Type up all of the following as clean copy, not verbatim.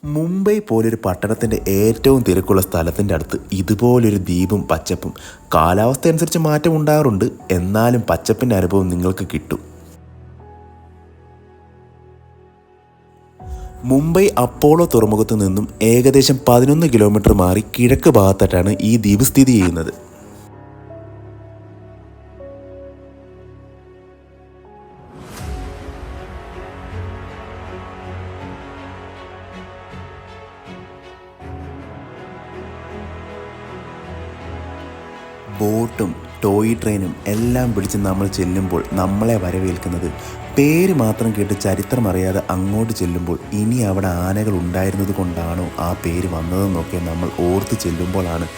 മുംബൈ പോലൊരു പട്ടണത്തിൻ്റെ ഏറ്റവും തിരക്കുള്ള സ്ഥലത്തിൻ്റെ അടുത്ത് ഇതുപോലൊരു ദ്വീപും പച്ചപ്പും കാലാവസ്ഥ അനുസരിച്ച് മാറ്റം ഉണ്ടാകാറുണ്ട്. എന്നാലും പച്ചപ്പിൻ്റെ അനുഭവം നിങ്ങൾക്ക് കിട്ടും. മുംബൈ അപ്പോളോ തുറമുഖത്തു നിന്നും ഏകദേശം 11 കിലോമീറ്റർ മാറി കിഴക്ക് ഭാഗത്തായിട്ടാണ് ഈ ദ്വീപ് സ്ഥിതി ചെയ്യുന്നത്. ബോട്ടും ടോയ് ട്രെയിനും എല്ലാം പിടിച്ച് നമ്മൾ ചെല്ലുമ്പോൾ നമ്മളെ വരവേൽക്കുന്നത്, പേര് മാത്രം കേട്ട് ചരിത്രം അറിയാതെ അങ്ങോട്ട് ചെല്ലുമ്പോൾ ഇനി അവിടെ ആനകൾ ഉണ്ടായിരുന്നത് കൊണ്ടാണോ ആ പേര് വന്നതെന്നൊക്കെ നമ്മൾ ഓർത്ത് ചെല്ലുമ്പോഴാണ്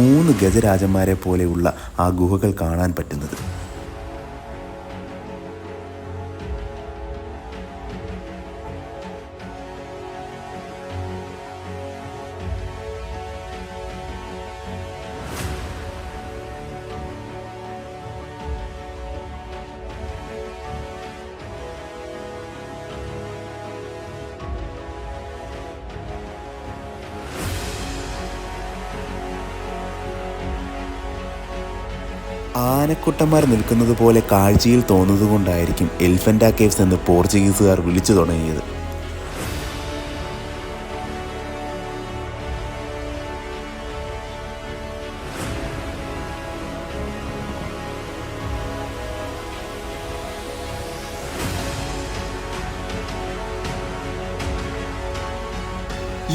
3 ഗജരാജന്മാരെ പോലെയുള്ള ആ ഗുഹകൾ കാണാൻ പറ്റുന്നത്. ആനക്കുട്ടന്മാർ നിൽക്കുന്നത് പോലെ കാഴ്ചയിൽ തോന്നുന്നതുകൊണ്ടായിരിക്കും എലിഫൻ്റ കേവ്സ് എന്ന് പോർച്ചുഗീസുകാർ വിളിച്ചു തുടങ്ങിയത്.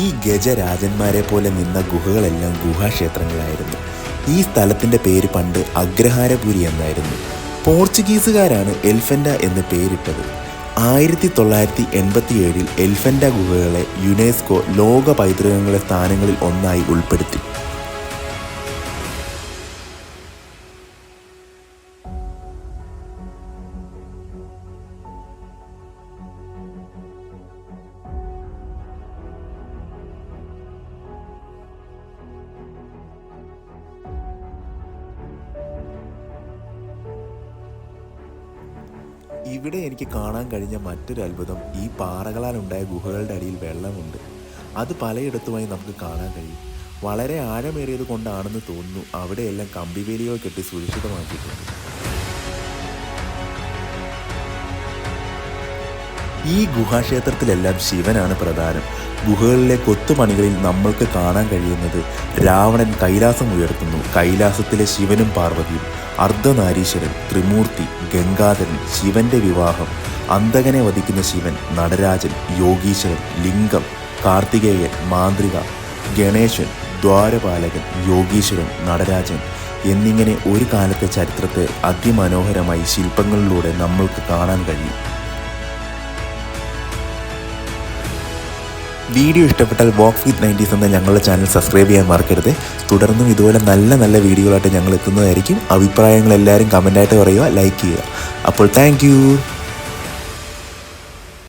ഈ ഗജരാജന്മാരെ പോലെ നിന്ന ഗുഹകളെല്ലാം ഗുഹാക്ഷേത്രങ്ങളായിരുന്നു. ഈ സ്ഥലത്തിൻ്റെ പേര് പണ്ട് അഗ്രഹാരപുരി എന്നായിരുന്നു. പോർച്ചുഗീസുകാരാണ് എലിഫൻ്റ എന്ന് പേരിട്ടത്. 1987 എലിഫൻ്റ ഗുഹകളെ യുനെസ്കോ ലോക പൈതൃകങ്ങളുടെ സ്ഥാനങ്ങളിൽ ഒന്നായി ഉൾപ്പെടുത്തി. ഇവിടെ എനിക്ക് കാണാൻ കഴിഞ്ഞ മറ്റൊരു അത്ഭുതം, ഈ പാറകളാൽ ഉണ്ടായ ഗുഹകളുടെ അടിയിൽ വെള്ളമുണ്ട്. അത് പലയിടത്തുമായി നമുക്ക് കാണാൻ കഴിയും. വളരെ ആഴമേറിയത് കൊണ്ടാണെന്ന് തോന്നുന്നു അവിടെയെല്ലാം കമ്പിവേലികൾ കെട്ടി സുരക്ഷിതമാക്കിയിട്ടുണ്ട്. ഈ ഗുഹാക്ഷേത്രത്തിലെല്ലാം ശിവനാണ് പ്രധാനം. ഗുഹകളിലെ കൊത്തുപണികളിൽ നമ്മൾക്ക് കാണാൻ കഴിയുന്നത് രാവണൻ കൈലാസം ഉയർത്തുന്നു, കൈലാസത്തിലെ ശിവനും പാർവതിയും, അർദ്ധനാരീശ്വരൻ, ത്രിമൂർത്തി, ഗംഗാധരൻ, ശിവന്റെ വിവാഹം, അന്തകനെ വധിക്കുന്ന ശിവൻ, നടരാജൻ, യോഗീശ്വരൻ, ലിംഗം, കാർത്തികേയൻ, മാന്ത്രിക, ഗണേശൻ, ദ്വാരപാലകൻ, യോഗീശ്വരൻ, നടരാജൻ എന്നിങ്ങനെ ഒരു കാലത്തെ ചരിത്രത്തെ അതിമനോഹരമായി ശില്പങ്ങളിലൂടെ നമ്മൾക്ക് കാണാൻ കഴിയും. വീഡിയോ ഇഷ്ടപ്പെട്ടാൽ വോക്സ് വിത്ത് 90s എന്ന ഞങ്ങളുടെ ചാനൽ സബ്സ്ക്രൈബ് ചെയ്യാൻ മറക്കരുത്. തുടർന്നും ഇതുപോലെ നല്ല നല്ല വീഡിയോകളായിട്ട് ഞങ്ങൾ എത്തുന്നതായിരിക്കും. അഭിപ്രായങ്ങൾ എല്ലാവരും കമൻ്റായിട്ട് പറയുക, ലൈക്ക് ചെയ്യുക. അപ്പോൾ താങ്ക്